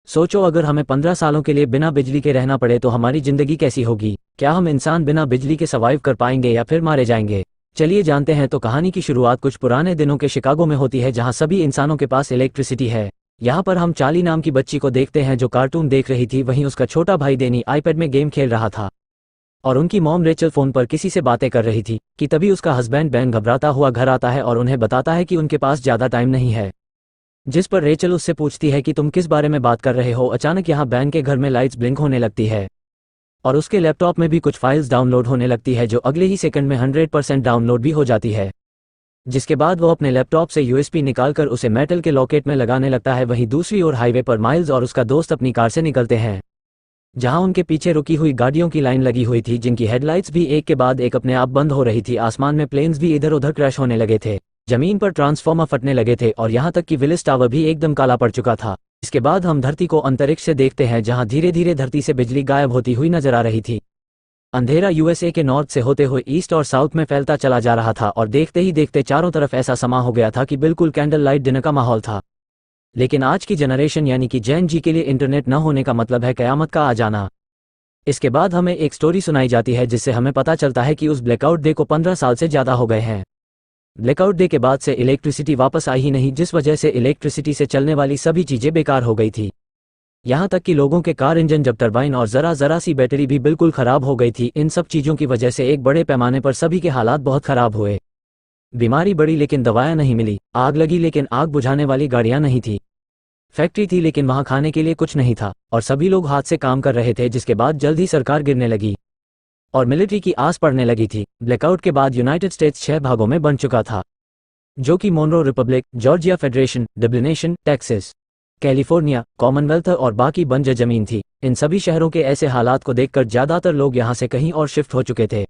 सोचो अगर हमें 15 सालों के लिए बिना बिजली के रहना पड़े तो हमारी जिंदगी कैसी होगी। क्या हम इंसान बिना बिजली के सर्वाइव कर पाएंगे या फिर मारे जाएंगे। चलिए जानते हैं। तो कहानी की शुरुआत कुछ पुराने दिनों के शिकागो में होती है, जहां सभी इंसानों के पास इलेक्ट्रिसिटी है। यहाँ पर हम चार्ली नाम की बच्ची को देखते हैं जो कार्टून देख रही थी। वहीं उसका छोटा भाई डेनी आईपैड में गेम खेल रहा था और उनकी मॉम रेचल फोन पर किसी से बातें कर रही थी कि तभी उसका हस्बैंड बेन घबराता हुआ घर आता है और उन्हें बताता है कि उनके पास ज़्यादा टाइम नहीं है। जिस पर रेचल उससे पूछती है कि तुम किस बारे में बात कर रहे हो। अचानक यहाँ बेन के घर में लाइट्स ब्लिंक होने लगती है और उसके लैपटॉप में भी कुछ फाइल्स डाउनलोड होने लगती है जो अगले ही सेकंड में 100% डाउनलोड भी हो जाती है। जिसके बाद वो अपने लैपटॉप से यूएसबी निकालकर उसे मेटल के लॉकेट में लगाने लगता है। वहीं दूसरी ओर हाईवे पर माइल्स और उसका दोस्त अपनी कार से निकलते हैं, जहां उनके पीछे रुकी हुई गाड़ियों की लाइन लगी हुई थी जिनकी हेडलाइट्स भी एक के बाद एक अपने आप बंद हो रही थी। आसमान में प्लेन्स भी इधर उधर क्रैश होने लगे थे, जमीन पर ट्रांसफॉर्मर फटने लगे थे और यहाँ तक कि विलिस टावर भी एकदम काला पड़ चुका था। इसके बाद हम धरती को अंतरिक्ष से देखते हैं, जहां धीरे धीरे धरती से बिजली गायब होती हुई नजर आ रही थी। अंधेरा यूएसए के नॉर्थ से होते हुए ईस्ट और साउथ में फैलता चला जा रहा था और देखते ही देखते चारों तरफ ऐसा समा हो गया था कि बिल्कुल कैंडल लाइट डिनर का माहौल था। लेकिन आज की जनरेशन यानी कि जेन जी के लिए इंटरनेट न होने का मतलब है कयामत का आ जाना। इसके बाद हमें एक स्टोरी सुनाई जाती है जिससे हमें पता चलता है कि उस ब्लैकआउट डे को 15 साल से ज़्यादा हो गए हैं। ब्लैकआउट डे के बाद से इलेक्ट्रिसिटी वापस आई ही नहीं, जिस वजह से इलेक्ट्रिसिटी से चलने वाली सभी चीज़ें बेकार हो गई थी। यहाँ तक कि लोगों के कार इंजन, जब टरबाइन और ज़रा सी बैटरी भी बिल्कुल ख़राब हो गई थी। इन सब चीज़ों की वजह से एक बड़े पैमाने पर सभी के हालात बहुत ख़राब हुए। बीमारी बढ़ी लेकिन दवाएं नहीं मिली, आग लगी लेकिन आग बुझाने वाली गाड़ियाँ नहीं थी, फैक्ट्री थी लेकिन वहाँ खाने के लिए कुछ नहीं था और सभी लोग हाथ से काम कर रहे थे। जिसके बाद जल्द ही सरकार गिरने लगी और मिलिट्री की आस पड़ने लगी थी। ब्लैकआउट के बाद यूनाइटेड स्टेट्स 6 भागों में बन चुका था, जो कि मोनरो रिपब्लिक, जॉर्जिया फेडरेशन, डब्लिनेशन, टेक्सास, कैलिफोर्निया, कॉमनवेल्थ और बाकी बंजर जमीन थी। इन सभी शहरों के ऐसे हालात को देखकर ज़्यादातर लोग यहाँ से कहीं और शिफ्ट हो चुके थे,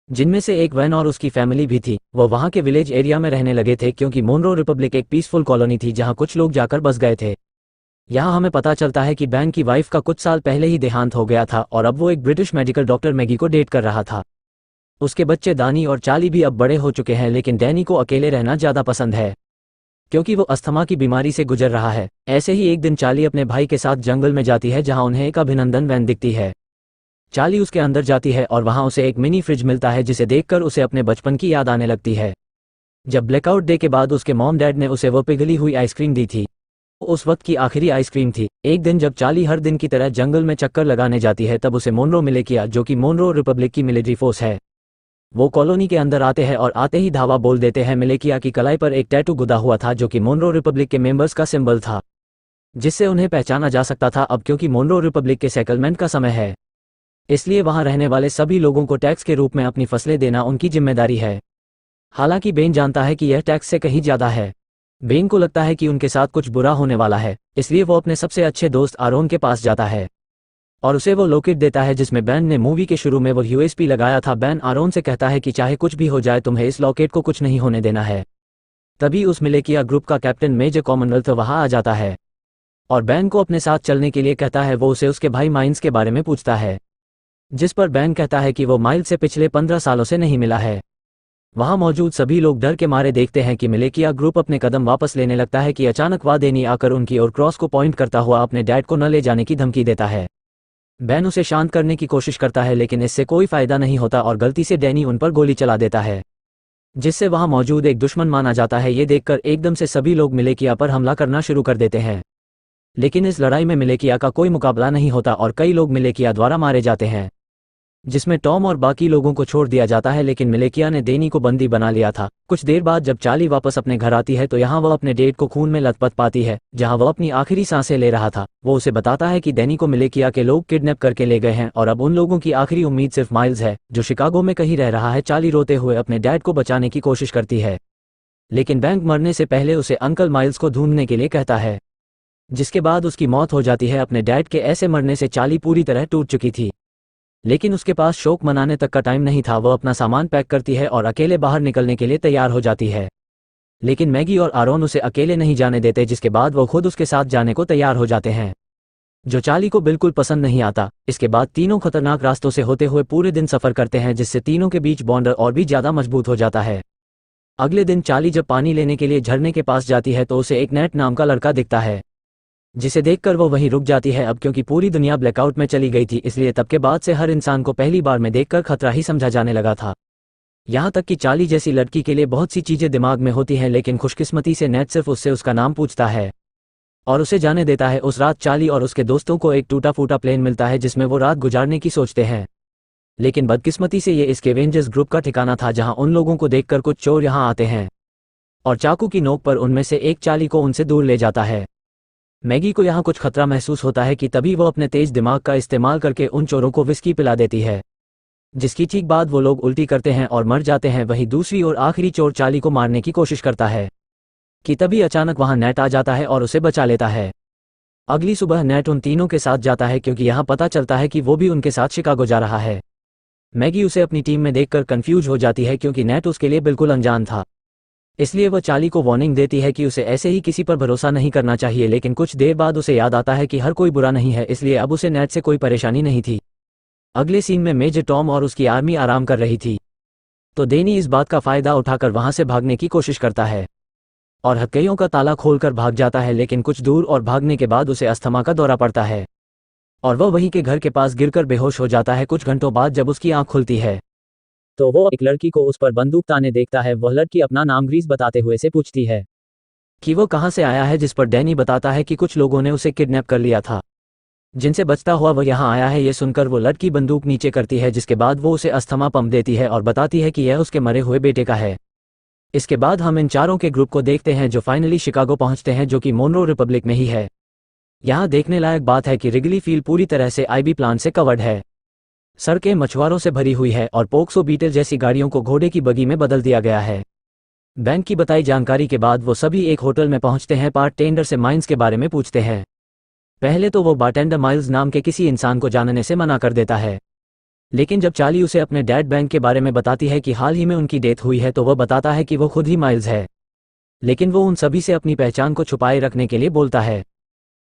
जिनमें से एक वैन और उसकी फैमिली भी थी। वो वहाँ के विलेज एरिया में रहने लगे थे क्योंकि मोनरो रिपब्लिक एक पीसफुल कॉलोनी थी जहाँ कुछ लोग जाकर बस गए थे। यहाँ हमें पता चलता है कि बैन की वाइफ का कुछ साल पहले ही देहांत हो गया था और अब वो एक ब्रिटिश मेडिकल डॉक्टर मैगी को डेट कर रहा था। उसके बच्चे दानी और चार्ली भी अब बड़े हो चुके हैं, लेकिन डैनी को अकेले रहना ज़्यादा पसंद है क्योंकि वो अस्थमा की बीमारी से गुजर रहा है। ऐसे ही एक दिन चार्ली अपने भाई के साथ जंगल में जाती है जहाँ उन्हें एक अभिनंदन वैन दिखती है। चार्ली उसके अंदर जाती है और वहाँ उसे एक मिनी फ्रिज मिलता है जिसे देखकर उसे अपने बचपन की याद आने लगती है, जब ब्लैकआउट डे के बाद उसके मॉम डैड ने उसे वो पिघली हुई आइसक्रीम दी थी। उस वक्त की आखिरी आइसक्रीम थी। एक दिन जब चार्ली हर दिन की तरह जंगल में चक्कर लगाने जाती है तब उसे मोनरो मिले किया, जो कि मोनरो रिपब्लिक की मिलिट्री फोर्स है। वो कॉलोनी के अंदर आते हैं और आते ही धावा बोल देते हैं। मिलेकिया की कलाई पर एक टैटू गुदा हुआ था जो कि मोनरो रिपब्लिक के मेंबर्स का सिंबल था, जिससे उन्हें पहचाना जा सकता था। अब क्योंकि मोनरो रिपब्लिक के सेटलमेंट का समय है, इसलिए वहां रहने वाले सभी लोगों को टैक्स के रूप में अपनी फसलें देना उनकी जिम्मेदारी है। हालांकि बेन जानता है कि यह टैक्स से कहीं ज़्यादा है। बेन को लगता है कि उनके साथ कुछ बुरा होने वाला है, इसलिए वो अपने सबसे अच्छे दोस्त आरोन के पास जाता है और उसे वो लॉकेट देता है जिसमें बैन ने मूवी के शुरू में वो यूएसबी लगाया था। बैन आरोन से कहता है कि चाहे कुछ भी हो जाए तुम्हें इस लॉकेट को कुछ नहीं होने देना है। तभी उस मिलेकिया ग्रुप का कैप्टन मेजर कॉमनवेल्थ वहाँ आ जाता है और बैन को अपने साथ चलने के लिए कहता है। वो उसे उसके भाई माइल्स के बारे में पूछता है, जिस पर बैन कहता है कि वो माइल्स से पिछले 15 सालों से नहीं मिला है। वहां मौजूद सभी लोग डर के मारे देखते हैं कि मिलेकिया ग्रुप अपने कदम वापस लेने लगता है कि अचानक वादेनी आकर उनकी ओर क्रॉस को पॉइंट करता हुआ अपने डैड को न ले जाने की धमकी देता है। बैन उसे शांत करने की कोशिश करता है लेकिन इससे कोई फायदा नहीं होता और गलती से डैनी उन पर गोली चला देता है, जिससे वहां मौजूद एक दुश्मन माना जाता है। ये देखकर एकदम से सभी लोग मिलेकिया पर हमला करना शुरू कर देते हैं, लेकिन इस लड़ाई में मिलेकिया का कोई मुकाबला नहीं होता और कई लोग मिलेकिया द्वारा मारे जाते हैं, जिसमें टॉम और बाकी लोगों को छोड़ दिया जाता है। लेकिन मिलेकिया ने डेनी को बंदी बना लिया था। कुछ देर बाद जब चार्ली वापस अपने घर आती है तो यहाँ वह अपने डेट को खून में लथपथ पाती है, जहाँ वह अपनी आखिरी सांसें ले रहा था। वो उसे बताता है कि डेनी को मिलेकिया के लोग किडनैप करके ले गए हैं और अब उन लोगों की आखिरी उम्मीद सिर्फ माइल्स है, जो शिकागो में कहीं रह रहा है। चार्ली रोते हुए अपने डैड को बचाने की कोशिश करती है, लेकिन बैंक मरने से पहले उसे अंकल माइल्स को ढूंढने के लिए कहता है, जिसके बाद उसकी मौत हो जाती है। अपने डैड के ऐसे मरने से चार्ली पूरी तरह टूट चुकी थी, लेकिन उसके पास शोक मनाने तक का टाइम नहीं था। वह अपना सामान पैक करती है और अकेले बाहर निकलने के लिए तैयार हो जाती है, लेकिन मैगी और आरोन उसे अकेले नहीं जाने देते, जिसके बाद वो खुद उसके साथ जाने को तैयार हो जाते हैं, जो चार्ली को बिल्कुल पसंद नहीं आता। इसके बाद तीनों खतरनाक रास्तों से होते हुए पूरे दिन सफ़र करते हैं, जिससे तीनों के बीच बॉन्ड और भी ज़्यादा मजबूत हो जाता है। अगले दिन चार्ली जब पानी लेने के लिए झरने के पास जाती है तो उसे एक नेट नाम का लड़का दिखता है, जिसे देखकर वो वहीं रुक जाती है। अब क्योंकि पूरी दुनिया ब्लैकआउट में चली गई थी, इसलिए तब के बाद से हर इंसान को पहली बार में देखकर खतरा ही समझा जाने लगा था। यहाँ तक कि चार्ली जैसी लड़की के लिए बहुत सी चीज़ें दिमाग में होती हैं, लेकिन खुशकिस्मती से नेट सिर्फ उससे उसका नाम पूछता है और उसे जाने देता है। उस रात चार्ली और उसके दोस्तों को एक टूटा फूटा प्लेन मिलता है जिसमें वो रात गुजारने की सोचते हैं, लेकिन बदकिस्मती से ये इस स्कैवेंजर्स ग्रुप का ठिकाना था, जहां उन लोगों को देखकर कुछ चोर यहां आते हैं और चाकू की नोक पर उनमें से एक चार्ली को उनसे दूर ले जाता है। मैगी को यहाँ कुछ खतरा महसूस होता है कि तभी वो अपने तेज दिमाग का इस्तेमाल करके उन चोरों को विस्की पिला देती है, जिसकी ठीक बाद वो लोग उल्टी करते हैं और मर जाते हैं। वहीं दूसरी ओर आखिरी चोर चार्ली को मारने की कोशिश करता है कि तभी अचानक वहां नेट आ जाता है और उसे बचा लेता है। अगली सुबह नेट उन तीनों के साथ जाता है क्योंकि यहाँ पता चलता है कि वो भी उनके साथ शिकागो जा रहा है। मैगी उसे अपनी टीम में देखकर कंफ्यूज हो जाती है क्योंकि नेट उसके लिए बिल्कुल अनजान था, इसलिए वह चार्ली को वार्निंग देती है कि उसे ऐसे ही किसी पर भरोसा नहीं करना चाहिए। लेकिन कुछ देर बाद उसे याद आता है कि हर कोई बुरा नहीं है, इसलिए अब उसे नेट से कोई परेशानी नहीं थी। अगले सीन में मेजर टॉम और उसकी आर्मी आराम कर रही थी, तो डेनी इस बात का फायदा उठाकर वहां से भागने की कोशिश करता है और हथकड़ियों का ताला खोलकर भाग जाता है। लेकिन कुछ दूर और भागने के बाद उसे अस्थमा का दौरा पड़ता है और वह वहीं के घर के पास गिरकर बेहोश हो जाता है। कुछ घंटों बाद जब उसकी आंख खुलती है तो वो एक लड़की को उस पर बंदूक ताने देखता है। वह लड़की अपना नाम ग्रीस बताते हुए से पूछती है कि वो कहाँ से आया है, जिस पर डैनी बताता है कि कुछ लोगों ने उसे किडनैप कर लिया था, जिनसे बचता हुआ वो यहाँ आया है। ये सुनकर वो लड़की बंदूक नीचे करती है, जिसके बाद वो उसे अस्थमा पंप देती है और बताती है कि यह उसके मरे हुए बेटे का है। इसके बाद हम इन चारों के ग्रुप को देखते हैं जो फाइनली शिकागो पहुंचते हैं, जो कि मोनरो रिपब्लिक में ही है। यहाँ देखने लायक बात है कि रिगली फील्ड पूरी तरह से आईबी प्लांट से कवर्ड है, सड़कें मछुआरों से भरी हुई है और पोक्सो बीटल जैसी गाड़ियों को घोड़े की बगी में बदल दिया गया है। बैंक की बताई जानकारी के बाद वो सभी एक होटल में पहुंचते हैं। बारटेंडर से माइल्स के बारे में पूछते हैं। पहले तो वो बारटेंडर माइल्स नाम के किसी इंसान को जानने से मना कर देता है, लेकिन जब चार्ली उसे अपने डैड बैंक के बारे में बताती है कि हाल ही में उनकी डेथ हुई है, तो वह बताता है कि वो खुद ही माइल्स है, लेकिन वो उन सभी से अपनी पहचान को छुपाए रखने के लिए बोलता है।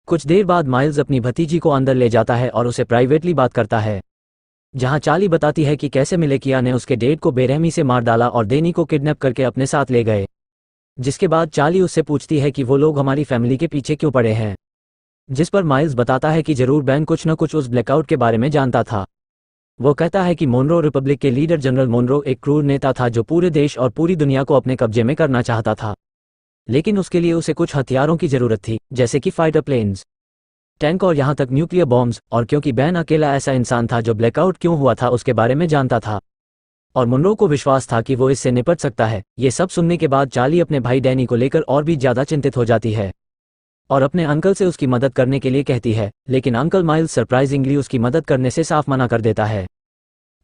कुछ देर बाद माइल्स अपनी भतीजी को अंदर ले जाता है और उसे प्राइवेटली बात करता है, जहां चार्ली बताती है कि कैसे मिलेकिया ने उसके डेड को बेरहमी से मार डाला और डेनी को किडनैप करके अपने साथ ले गए। जिसके बाद चार्ली उससे पूछती है कि वो लोग हमारी फैमिली के पीछे क्यों पड़े हैं, जिस पर माइल्स बताता है कि जरूर बैंक कुछ न कुछ उस ब्लैकआउट के बारे में जानता था। वो कहता है कि मोनरो रिपब्लिक के लीडर जनरल मोनरो एक क्रूर नेता था जो पूरे देश और पूरी दुनिया को अपने कब्जे में करना चाहता था, लेकिन उसके लिए उसे कुछ हथियारों की जरूरत थी, जैसे कि फाइटर प्लेन्स, टैंक और यहाँ तक न्यूक्लियर बॉम्ब्स। और क्योंकि बैन अकेला ऐसा इंसान था जो ब्लैकआउट क्यों हुआ था उसके बारे में जानता था और मुनरो को विश्वास था कि वो इससे निपट सकता है। ये सब सुनने के बाद चार्ली अपने भाई डैनी को लेकर और भी ज्यादा चिंतित हो जाती है और अपने अंकल से उसकी मदद करने के लिए कहती है, लेकिन अंकल माइल्स सरप्राइजिंगली उसकी मदद करने से साफ मना कर देता है,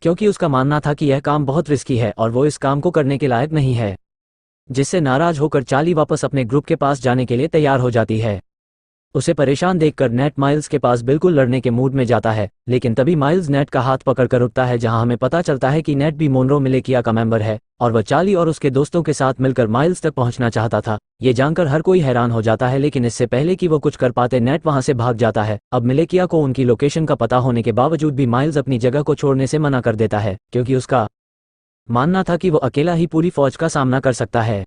क्योंकि उसका मानना था कि यह काम बहुत रिस्की है और वो इस काम को करने के लायक नहीं है। जिससे नाराज होकर चार्ली वापस अपने ग्रुप के पास जाने के लिए तैयार हो जाती है। उसे परेशान देखकर नेट माइल्स के पास बिल्कुल लड़ने के मूड में जाता है, लेकिन तभी माइल्स नेट का हाथ पकड़कर रुकता है, जहां हमें पता चलता है कि नेट भी मोनरो मिलेकिया का मेंबर है और वह चार्ली और उसके दोस्तों के साथ मिलकर माइल्स तक पहुंचना चाहता था। ये जानकर हर कोई हैरान हो जाता है, लेकिन इससे पहले कि वो कुछ कर पाते नेट वहां से भाग जाता है। अब मिलेकिया को उनकी लोकेशन का पता होने के बावजूद भी माइल्स अपनी जगह को छोड़ने से मना कर देता है, क्योंकि उसका मानना था कि वो अकेला ही पूरी फौज का सामना कर सकता है।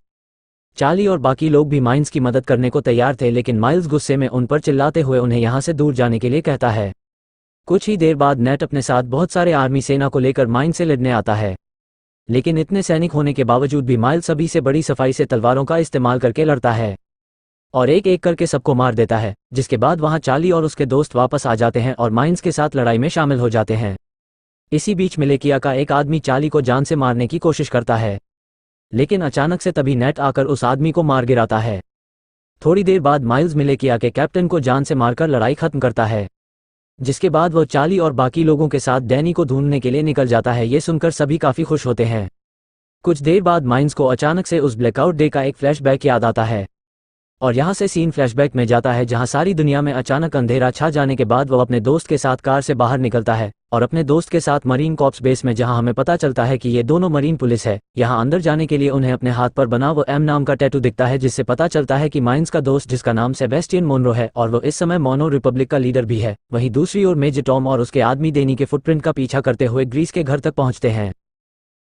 चार्ली और बाकी लोग भी माइल्स की मदद करने को तैयार थे, लेकिन माइल्स गुस्से में उन पर चिल्लाते हुए उन्हें यहाँ से दूर जाने के लिए कहता है। कुछ ही देर बाद नेट अपने साथ बहुत सारे आर्मी सेना को लेकर माइन से लड़ने आता है, लेकिन इतने सैनिक होने के बावजूद भी माइल्स सभी से बड़ी सफाई से तलवारों का इस्तेमाल करके लड़ता है और एक एक करके सबको मार देता है। जिसके बाद वहाँ चार्ली और उसके दोस्त वापस आ जाते हैं और माइन्स के साथ लड़ाई में शामिल हो जाते हैं। इसी बीच मिलेकिया का एक आदमी चार्ली को जान से मारने की कोशिश करता है, लेकिन अचानक से तभी नेट आकर उस आदमी को मार गिराता है। थोड़ी देर बाद माइल्स मिलेकिया के कैप्टन को जान से मारकर लड़ाई खत्म करता है, जिसके बाद वो चार्ली और बाकी लोगों के साथ डैनी को ढूंढने के लिए निकल जाता है। ये सुनकर सभी काफी खुश होते हैं। कुछ देर बाद माइल्स को अचानक से उस ब्लैकआउट डे का एक फ्लैशबैक याद आता है और यहाँ से सीन फ्लैशबैक में जाता है, जहाँ सारी दुनिया में अचानक अंधेरा छा जाने के बाद वो अपने दोस्त के साथ कार से बाहर निकलता है और अपने दोस्त के साथ मरीन कॉर्प्स बेस में, जहाँ हमें पता चलता है कि ये दोनों मरीन पुलिस है। यहाँ अंदर जाने के लिए उन्हें अपने हाथ पर बना वो एम नाम का टैटू दिखता है, जिससे पता चलता है कि माइन्स का दोस्त जिसका नाम सेबेस्टियन मोनरो है और वो इस समय मोनो रिपब्लिक का लीडर भी है। वहीं दूसरी ओर मेजर टॉम और उसके आदमी डेनी के फुटप्रिंट का पीछा करते हुए ग्रीस के घर तक पहुंचते हैं।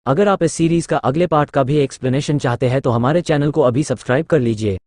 अगर आप इस सीरीज का अगले पार्ट का भी एक्सप्लेनेशन चाहते हैं तो हमारे चैनल को अभी सब्सक्राइब कर लीजिए।